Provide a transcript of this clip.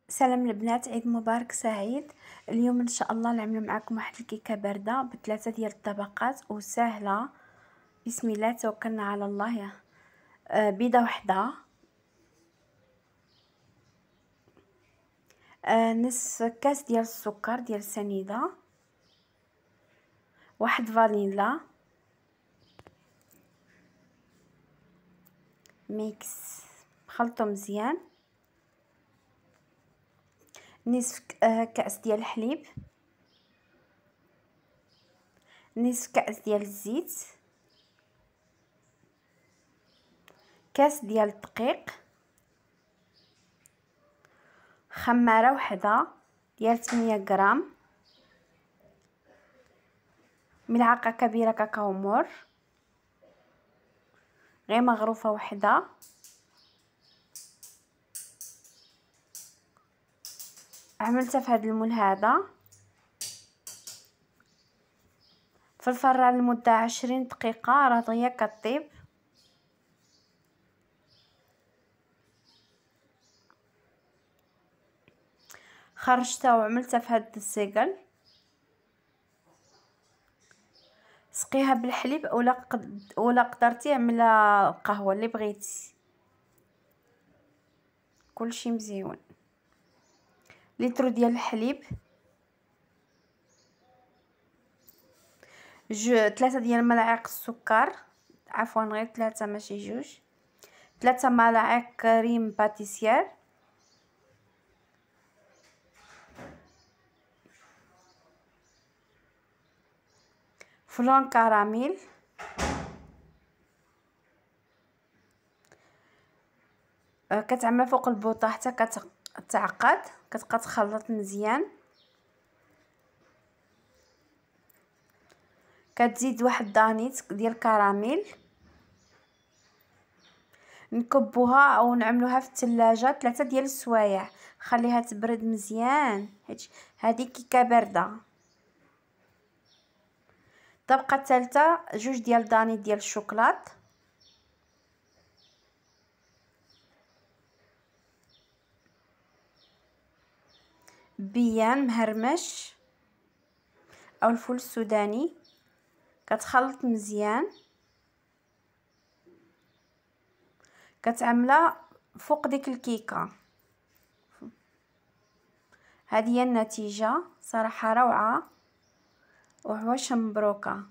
سلام البنات، عيد مبارك سعيد. اليوم ان شاء الله نعمل معكم واحد الكيكه بارده بثلاثه ديال الطبقات وسهله. بسم الله توكلنا على الله. بيضه وحده، نصف كاس ديال السكر ديال السنيده، واحد فانيلا، ميكس خلطو مزيان، نصف كاس ديال الحليب، نصف كاس ديال الزيت، كاس ديال الدقيق، خماره وحده ديال 8 غرام، ملعقه كبيره كاكاو مور غير مغروفه وحده، عملتها في هذا المول هذا في الفران لمده 20 دقيقه راضيه كطيب. خرجتها وعملتها في هذا السيقل. سقيها بالحليب ولا قدرتي اعملها قهوه اللي بغيتي، كلشي مزيون. لتر ديال الحليب، 3 ديال ملاعق السكر، عفوا غير 3 ماشي 2، 3 ملاعق كريم باتيسير، فلان كراميل، كتعمل فوق البوطه حتى كتعقد، كتبقى تخلط مزيان. كتزيد واحد دانيت ديال الكراميل، نكبوها او نعملوها في الثلاجه 3 ديال السوايع، خليها تبرد مزيان حيت هذه كيكه بارده. الطبقه الثالثه 2 ديال دانيت ديال الشوكولات، بيان مهرمش او الفول السوداني، كتخلط مزيان، كتعملها فوق ديك الكيكه. هذه هي النتيجه، صراحه روعه وعواش مبروكه.